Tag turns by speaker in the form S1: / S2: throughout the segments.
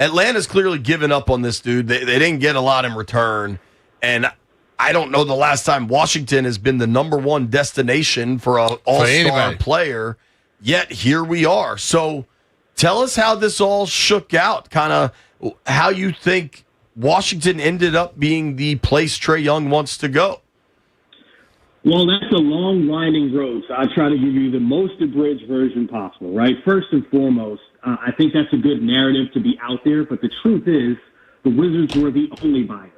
S1: Atlanta's clearly given up on this dude. They didn't get a lot in return. And I don't know the last time Washington has been the number one destination for an all-star player. Yet here we are. So tell us how this all shook out, kind of how you think Washington ended up being the place Trae Young wants to go.
S2: Well, that's a long, winding road, so I try to give you the most abridged version possible, right? First and foremost, I think that's a good narrative to be out there, but the truth is the Wizards were the only buyers,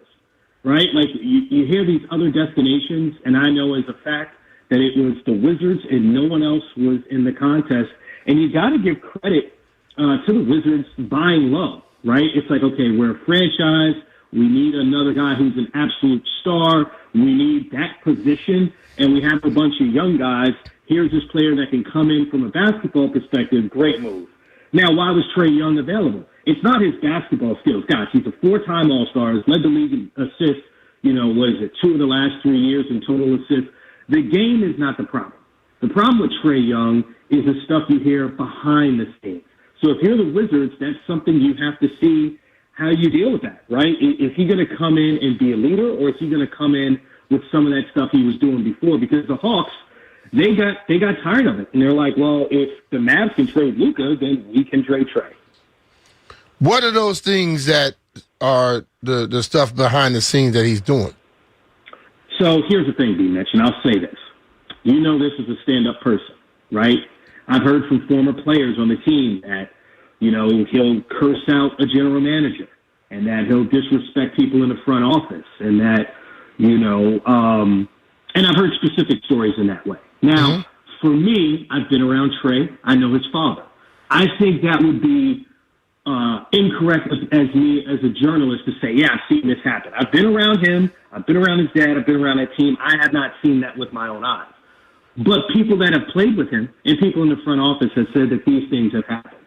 S2: right? Like, you hear these other destinations, and I know as a fact that it was the Wizards and no one else was in the contest, and you got to give credit to the Wizards buying low, right? It's like, okay, we're a franchise. We need another guy who's an absolute star. We need that position, and we have a bunch of young guys. Here's this player that can come in from a basketball perspective. Great move. Now, why was Trae Young available? It's not his basketball skills. Gosh, he's a four-time All-Star. He's led the league in assists, 2 of the last 3 years in total assists. The game is not the problem. The problem with Trae Young is the stuff you hear behind the scenes. So if you're the Wizards, that's something you have to see how you deal with that, right? Is he going to come in and be a leader, or is he going to come in with some of that stuff he was doing before? Because the Hawks, they got tired of it, and they're like, well, if the Mavs can trade Luka, then we can trade Trae.
S3: What are those things that are the stuff behind the scenes that he's doing?
S2: So here's the thing, BMitch, and I'll say this. You know this is a stand-up person, right? I've heard from former players on the team that he'll curse out a general manager and that he'll disrespect people in the front office and that, and I've heard specific stories in that way. Now, for me, I've been around Trae. I know his father. I think that would be incorrect as me as a journalist to say, yeah, I've seen this happen. I've been around him. I've been around his dad. I've been around that team. I have not seen that with my own eyes. But people that have played with him and people in the front office have said that these things have happened.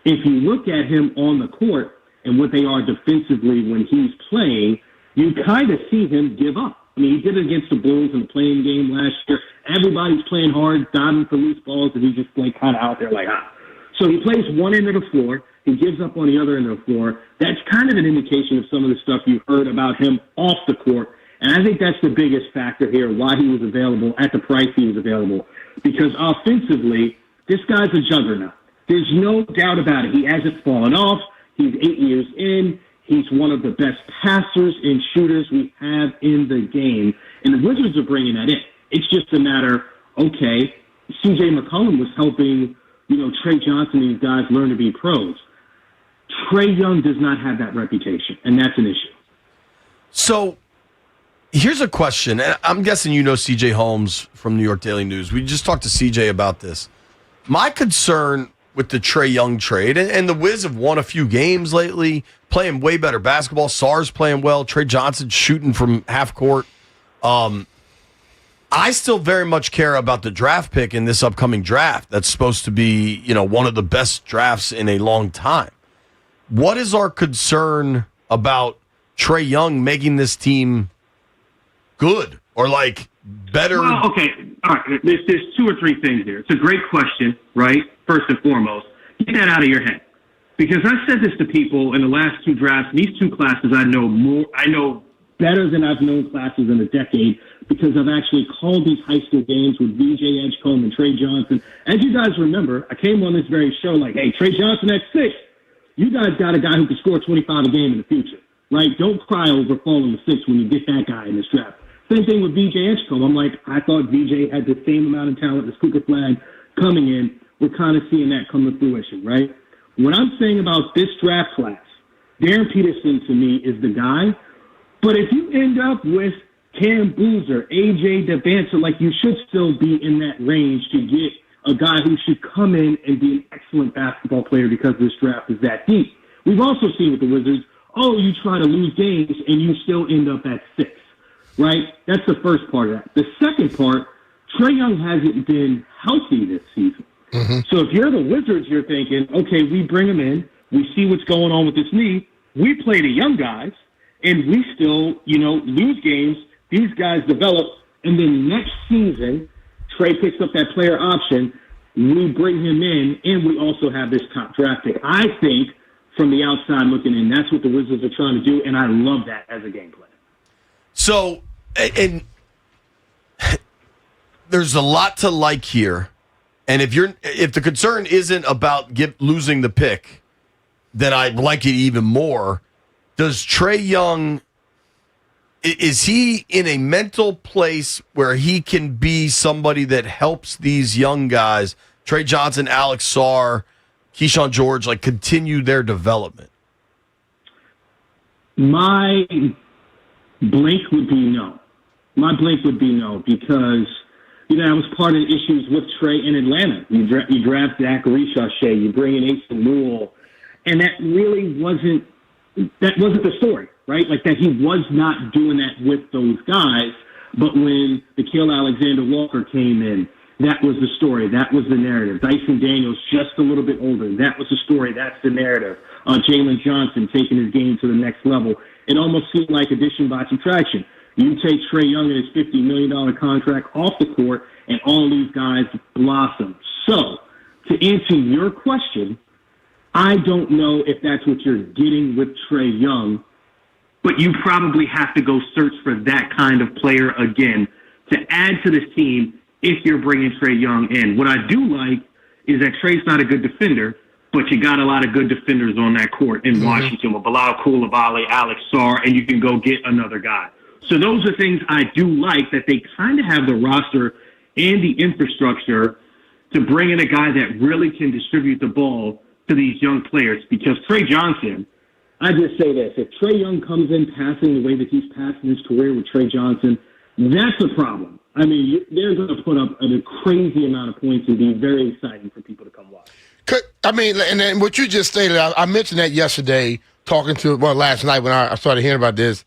S2: If you look at him on the court and what they are defensively when he's playing, you kind of see him give up. I mean, he did it against the Bulls in the playing game last year. Everybody's playing hard, diving for loose balls, and he's just kind of out there like, ah. So he plays one end of the floor. He gives up on the other end of the floor. That's kind of an indication of some of the stuff you've heard about him off the court. And I think that's the biggest factor here, why he was available at the price he was available. Because offensively, this guy's a juggernaut. There's no doubt about it. He hasn't fallen off. He's 8 years in. He's one of the best passers and shooters we have in the game. And the Wizards are bringing that in. It's just a matter, okay, C.J. McCollum was helping, Trae Johnson and these guys learn to be pros. Trae Young does not have that reputation, and that's an issue.
S1: So here's a question. And I'm guessing you know C.J. Holmes from New York Daily News. We just talked to C.J. about this. My concern with the Trae Young trade, and the Wiz have won a few games lately, playing way better basketball. Sarr's playing well. Trae Johnson shooting from half court. I still very much care about the draft pick in this upcoming draft. That's supposed to be, one of the best drafts in a long time. What is our concern about Trae Young making this team good or better?
S2: Well, okay. All right. There's 2 or 3 things there. It's a great question, right? First and foremost, get that out of your head. Because I've said this to people in the last 2 drafts. These 2 classes I know better than I've known classes in a decade because I've actually called these high school games with VJ Edgecombe and Trae Johnson. As you guys remember, I came on this very show like, hey, Trae Johnson at 6. You guys got a guy who can score 25 a game in the future, right? Don't cry over falling to 6 when you get that guy in this draft. Same thing with VJ Edgecombe. I'm like, I thought VJ had the same amount of talent as Cooper Flag coming in. We're kind of seeing that come to fruition, right? What I'm saying about this draft class, Darren Peterson to me is the guy. But if you end up with Cam Boozer, AJ Devancer, you should still be in that range to get a guy who should come in and be an excellent basketball player because this draft is that deep. We've also seen with the Wizards, you try to lose games and you still end up at 6, right? That's the first part of that. The second part, Trae Young hasn't been healthy this season. Mm-hmm. So if you're the Wizards, you're thinking, okay, we bring him in, we see what's going on with this knee, we play the young guys, and we still, lose games, these guys develop, and then next season, Trae picks up that player option, we bring him in, and we also have this top draft pick. I think from the outside looking in. That's what the Wizards are trying to do, and I love that as a game plan.
S1: So, and there's a lot to like here. And if the concern isn't about losing the pick, then I like it even more. Does Trae Young, is he in a mental place where he can be somebody that helps these young guys, Trey Johnson, Alex Sarr, Keyshawn George, like continue their development?
S2: My blank would be no. My blank would be no because, that was part of the issues with Trey in Atlanta. You draft Zachary Shashay, you bring in Asa Newell, and that really wasn't the story, right? Like that he was not doing that with those guys. But when Nickeil Alexander-Walker came in, that was the story. That was the narrative. Dyson Daniels, just a little bit older. That was the story. That's the narrative. Jalen Johnson taking his game to the next level. It almost seemed like addition by subtraction. You take Trae Young and his $50 million contract off the court, and all these guys blossom. So, to answer your question, I don't know if that's what you're getting with Trae Young, but you probably have to go search for that kind of player again to add to this team if you're bringing Trae Young in. What I do like is that Trae's not a good defender, but you got a lot of good defenders on that court in Washington with Bilal Coulibaly, Alex Sarr, and you can go get another guy. So those are things I do like, that they kind of have the roster and the infrastructure to bring in a guy that really can distribute the ball to these young players. Because Trae Johnson, I just say this, if Trae Young comes in passing the way that he's passed in his career with Trae Johnson, that's a problem. I mean, they're going to put up a crazy amount of points and be very exciting for people to come watch.
S3: I mean, and then what you just stated, I mentioned that yesterday, last night when I started hearing about this,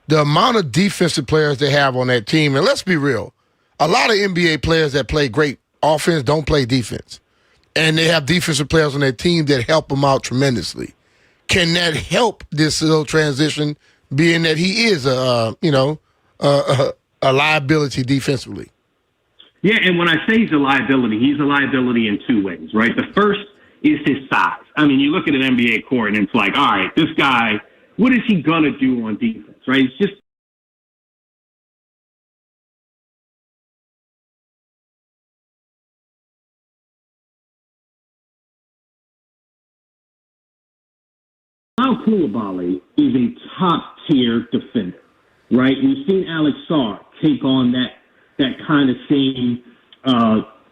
S3: the amount of defensive players they have on that team. And let's be real, a lot of NBA players that play great offense don't play defense. And they have defensive players on their team that help them out tremendously. Can that help this little transition, being that he is a liability defensively?
S2: Yeah, and when I say he's a liability in two ways, right? The first is his size. I mean, you look at an NBA court and it's like, all right, this guy, what is he going to do on defense, right? It's just Bilal Coulibaly is a top-tier defender, right? We've seen Alex Sarr take on that kind of same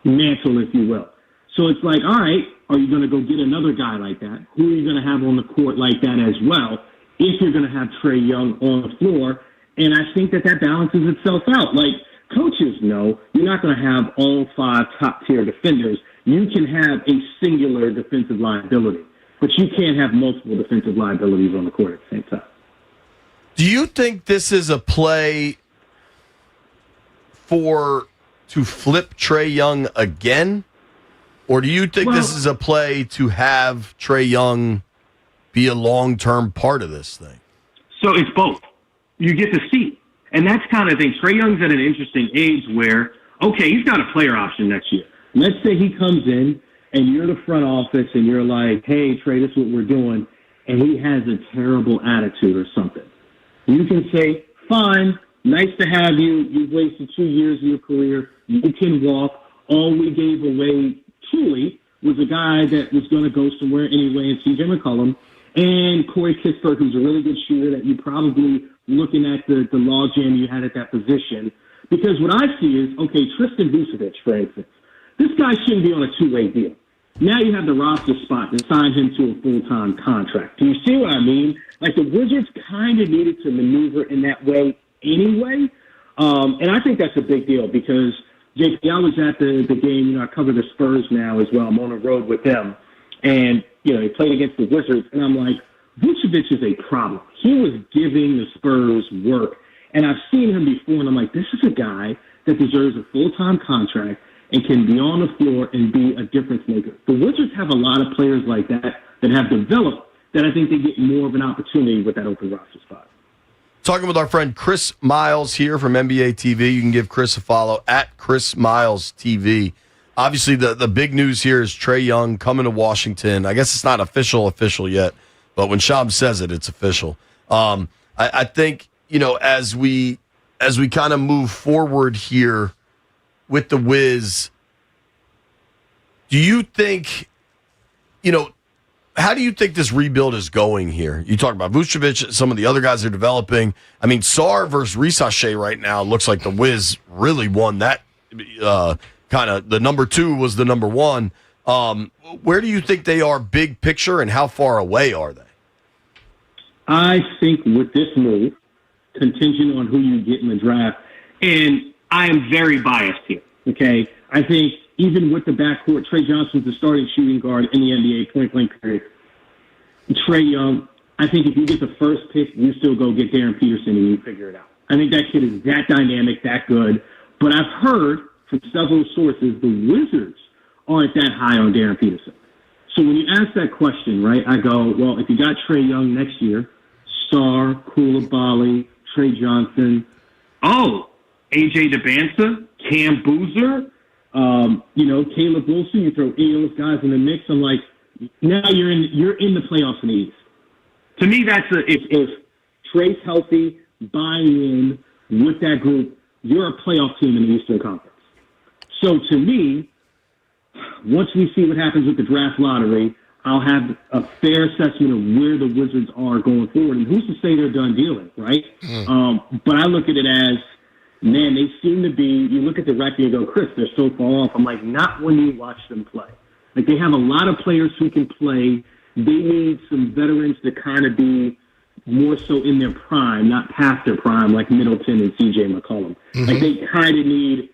S2: mantle, if you will. So it's like, all right, are you going to go get another guy like that? Who are you going to have on the court like that as well if you're going to have Trae Young on the floor? And I think that balances itself out. Like, coaches know you're not going to have all five top-tier defenders. You can have a singular defensive liability, but you can't have multiple defensive liabilities on the court at the same time.
S1: Do you think this is a play to flip Trae Young again? Or do you think this is a play to have Trae Young be a long-term part of this thing?
S2: So it's both. You get to see. And that's kind of the thing. Trae Young's at an interesting age where, okay, he's got a player option next year. Let's say he comes in and you're the front office and you're like, hey, Trae, this is what we're doing, and he has a terrible attitude or something. You can say, fine, nice to have you. You've wasted 2 years of your career. You can walk. All we gave away, truly, was a guy that was going to go somewhere anyway, and CJ McCollum, and Corey Kispert, who's a really good shooter that you probably looking at the logjam you had at that position. Because what I see is, okay, Tristan Vucevic, for instance, this guy shouldn't be on a two-way deal. Now you have the roster spot to sign him to a full-time contract. Do you see what I mean? Like, the Wizards kind of needed to maneuver in that way anyway. And I think that's a big deal because, JP, I was at the game. I cover the Spurs now as well. I'm on the road with them. And, they played against the Wizards. And I'm like, Vucevic is a problem. He was giving the Spurs work. And I've seen him before, and I'm like, this is a guy that deserves a full-time contract and can be on the floor and be a difference maker. The Wizards have a lot of players like that have developed that I think they get more of an opportunity with that open roster spot.
S1: Talking with our friend Chris Miles here from NBA TV. You can give Chris a follow at Chris Miles TV. Obviously, the big news here is Trae Young coming to Washington. I guess it's not official yet, But when Shams says it, it's official. I think, as we kind of move forward here with the Wiz, do you think, how do you think this rebuild is going here? You talk about Vucevic, some of the other guys are developing. I mean, Sarr versus Risache right now looks like the Wiz really won that. Kind of the number 2 was the number 1. Where do you think they are big picture, and how far away are they?
S2: I think with this move, contingent on who you get in the draft, and I am very biased here, okay? I think even with the backcourt, Trae Johnson's the starting shooting guard in the NBA, point-blank period. Trae Young, I think if you get the first pick, you still go get Darren Peterson and you figure it out. I think that kid is that dynamic, that good. But I've heard from several sources the Wizards aren't that high on Darren Peterson. So when you ask that question, right, I go, well, if you got Trae Young next year, Sarr, Koulibaly, Trae Johnson, AJ DeBanza, Cam Boozer, Caleb Wilson, you throw any of those guys in the mix, I'm like, now you're in the playoffs in the East. To me, that's if Trae's healthy, buying in with that group, you're a playoff team in the Eastern Conference. So to me, once we see what happens with the draft lottery, I'll have a fair assessment of where the Wizards are going forward. And who's to say they're done dealing, right? But I look at it as, man, they seem to be, you look at the record and you go, Chris, they're so far off. I'm like, not when you watch them play. Like, they have a lot of players who can play. They need some veterans to kind of be more so in their prime, not past their prime, like Middleton and C.J. McCollum. Like, they kind of need,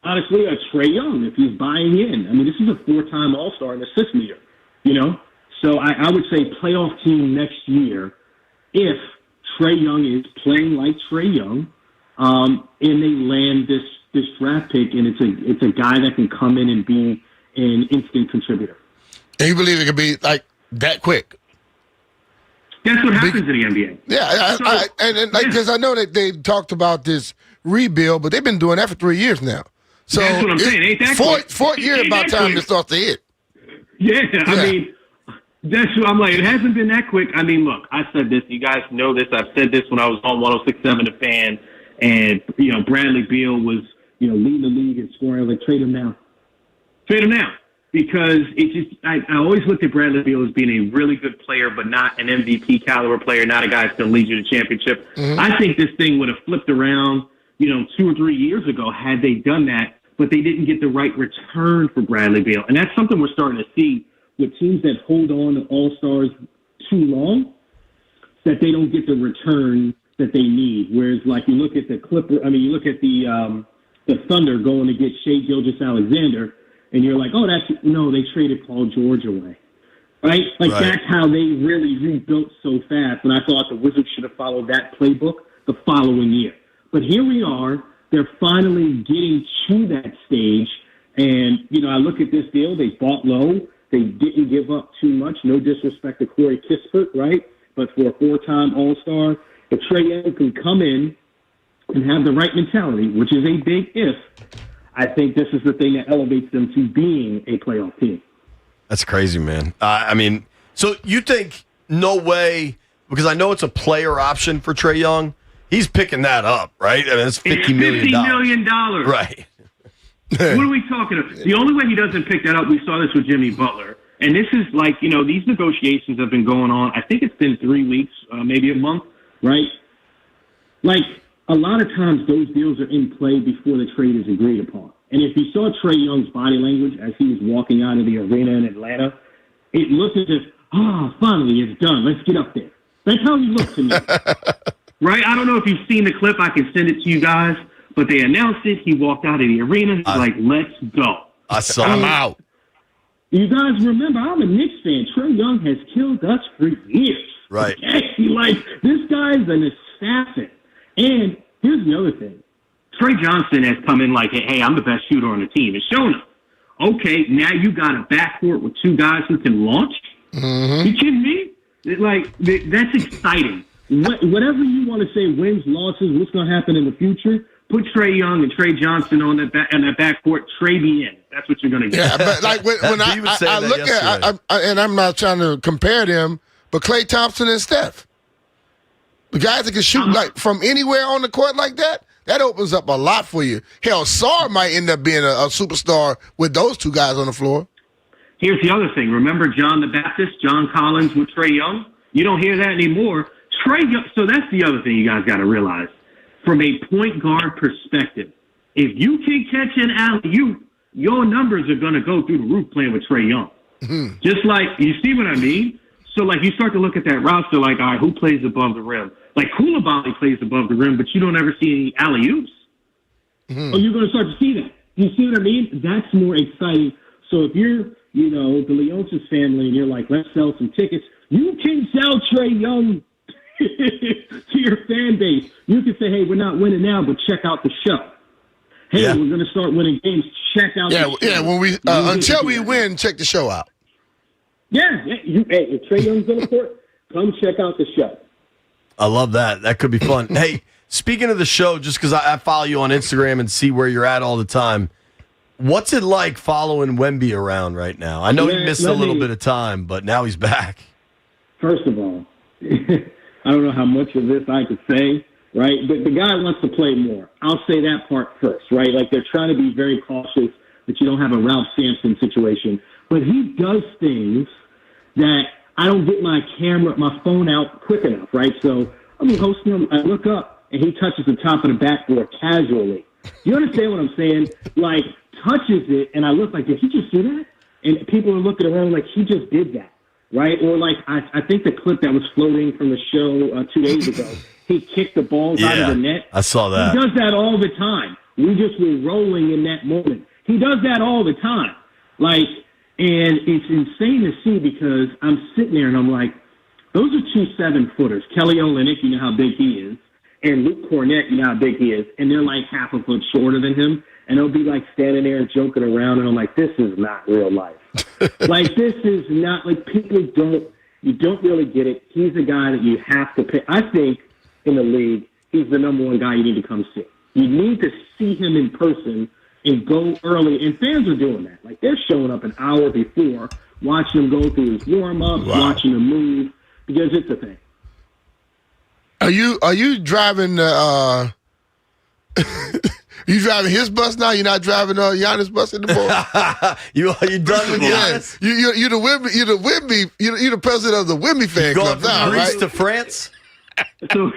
S2: honestly, a Trae Young if he's buying in. I mean, this is a 4-time All-Star and assist leader, So I would say playoff team next year if Trae Young is playing like Trae Young, and they land this draft pick, and it's a guy that can come in and be an instant contributor.
S3: And you believe it could be like that quick?
S2: That's what happens in the NBA.
S3: Yeah, because I know that they talked about this rebuild, but they've been doing that for 3 years now. So
S2: that's what I'm saying. Ain't that quick?
S3: Fourth year about time to start to hit.
S2: Yeah, I mean, that's what I'm like. It hasn't been that quick. I mean, look, I said this. You guys know this. I've said this when I was on 106.7 The Fan, and Bradley Beal was leading the league in scoring. I was like, trade him now. Trade him now. Because I always looked at Bradley Beal as being a really good player, but not an MVP caliber player, not a guy that's going to lead you to championship. I think this thing would have flipped around, 2 or 3 years ago had they done that, but they didn't get the right return for Bradley Beal. And that's something we're starting to see with teams that hold on to all-stars too long, that they don't get the return that they need. Whereas, like, you look at the you look at the Thunder going to get Shai Gilgeous-Alexander, and you're like, they traded Paul George away. Right? That's how they really rebuilt so fast. And I thought the Wizards should have followed that playbook the following year. But here we are. They're finally getting to that stage. And, I look at this deal. They bought low. They didn't give up too much. No disrespect to Corey Kispert, right? But for a 4-time All-Star, if Trae Young can come in and have the right mentality, which is a big if, I think this is the thing that elevates them to being a playoff team.
S1: That's crazy, man. So you think no way, because I know it's a player option for Trae Young, he's picking that up, right? I mean, it's $50 million.
S2: $50 million.
S1: Right.
S2: What are we talking about? The only way he doesn't pick that up, we saw this with Jimmy Butler. And this is like, these negotiations have been going on. I think it's been 3 weeks, maybe a month, right? Like, a lot of times those deals are in play before the trade is agreed upon. And if you saw Trae Young's body language as he was walking out of the arena in Atlanta, it looked as if, finally, it's done. Let's get up there. That's how he looked to me. Right? I don't know if you've seen the clip. I can send it to you guys. But they announced it. He walked out of the arena. He's like, let's go.
S1: I saw him out.
S2: You guys remember, I'm a Knicks fan. Trae Young has killed us for years.
S1: Right.
S2: Okay? This guy's an assassin. And here's the other thing. Trae Johnson has come in like, hey, I'm the best shooter on the team. It's shown up. Okay, now you got a backcourt with 2 guys who can launch? You kidding me? That's exciting. Whatever you want to say, wins, losses, what's going to happen in the future, put Trae Young and Trae Johnson on that backcourt, trade me in. That's what you're going to get.
S3: Yeah, but when I look at and I'm not trying to compare them, but Klay Thompson and Steph. The guys that can shoot like from anywhere on the court like that, that opens up a lot for you. Hell, Sarr might end up being a superstar with those two guys on the floor.
S2: Here's the other thing. Remember John the Baptist, John Collins with Trae Young? You don't hear that anymore. Trae Young, so that's the other thing you guys got to realize. From a point guard perspective, if you can catch an alley-oop, your numbers are going to go through the roof playing with Trae Young. Mm-hmm. Just like, you see what I mean? So, like, you start to look at that roster like, all right, who plays above the rim? Like, Koulibaly plays above the rim, but you don't ever see any alley-oops. Mm-hmm. Oh, you're going to start to see that. You see what I mean? That's more exciting. So if you're, the Leonsis family, and you're like, let's sell some tickets, you can sell Trae Young to your fan base. You can say, hey, we're not winning now, but check out the show. Hey, we're going to start winning games. Check out the show.
S3: Yeah, when we until we win, check the show out.
S2: Yeah. If Trae Young's on the court, come check out the show.
S1: I love that. That could be fun. Hey, speaking of the show, just because I follow you on Instagram and see where you're at all the time, what's it like following Wemby around right now? I know he missed a little bit of time, but now he's back.
S2: First of all, I don't know how much of this I could say, right? But the guy wants to play more. I'll say that part first, right? Like, they're trying to be very cautious that you don't have a Ralph Sampson situation. But he does things that I don't get my phone out quick enough, right? So I'm hosting him. I look up, and he touches the top of the backboard casually. You understand what I'm saying? Like, touches it, and I look like, did he just do that? And people are looking around like, he just did that, right? Or like, I think the clip that was floating from the show 2 days ago, he kicked the balls out of the net.
S1: I saw that.
S2: He does that all the time. We just were rolling in that moment. He does that all the time. Like, and it's insane to see because I'm sitting there and I'm like, those are 2 7-footers. Kelly Olynyk, you know how big he is, and Luke Cornett, you know how big he is, and they're like half a foot shorter than him, and they'll be like standing there and joking around, and I'm like, this is not real life. Like, this is not, like, you don't really get it. He's a guy that you have to pay. I think in the league, he's the number one guy you need to come see. You need to see him in person and go early, and fans are doing that. Like, they're showing up an hour before, watching him go through his warm-up, watching him move, because it's a thing.
S3: Are you driving you driving his bus now? You're not driving Giannis' bus anymore?
S1: you done with Giannis?
S3: You're the president of the Wemby fan club now, right?
S1: Greece to France?
S2: So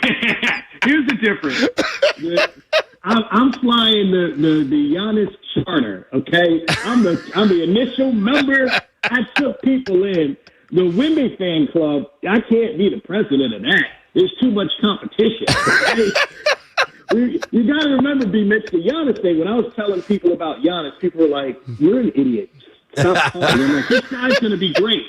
S2: here's the difference. I'm flying the Giannis charter, okay? I'm the initial member. I took people in. The Wemby fan club, I can't be the president of that. There's too much competition. You got to remember, BMitch, the Giannis thing. When I was telling people about Giannis, people were like, you're an idiot. Stop talking. I'm like, this guy's going to be great.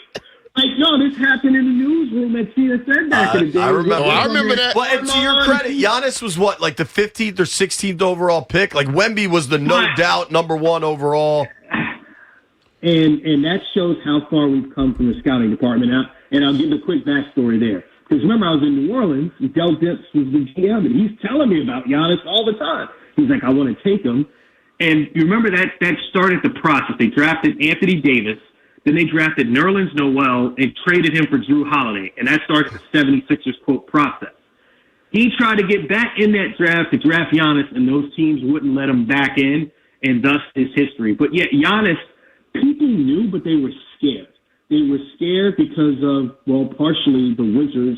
S2: Like, no, this happened in the newsroom at CSN back in the day.
S3: I remember that.
S1: Well, and to your credit, Giannis was what, like the 15th or 16th overall pick? Like, Wemby was the no doubt number 1 overall.
S2: And that shows how far we've come from the scouting department. And I'll give a quick backstory there. Because remember, I was in New Orleans, and Del Dips was the GM, and he's telling me about Giannis all the time. He's like, I want to take him. And you remember that started the process. They drafted Anthony Davis. Then they drafted Nerlens Noel and traded him for Drew Holiday. And that started the 76ers, quote, process. He tried to get back in that draft to draft Giannis, and those teams wouldn't let him back in, and thus his history. But yet Giannis, people knew, but they were scared. They were scared because of, well, partially the Wizards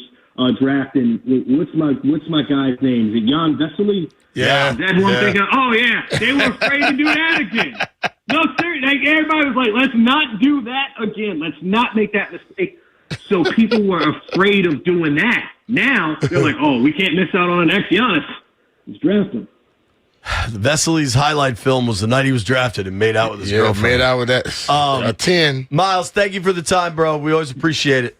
S2: drafting. What's my guy's name? Is it Jan Vesely?
S1: Yeah.
S2: That's what I'm thinking. Oh yeah, they were afraid to do that again. No, seriously, like, everybody was like, let's not do that again. Let's not make that mistake. So people were afraid of doing that. Now they're like, oh, we can't miss out on an ex-Giannis. Let's draft him.
S1: Vesely's highlight film was the night he was drafted and made out with his girlfriend.
S3: Made out with that. A 10.
S1: Miles, thank you for the time, bro. We always appreciate it.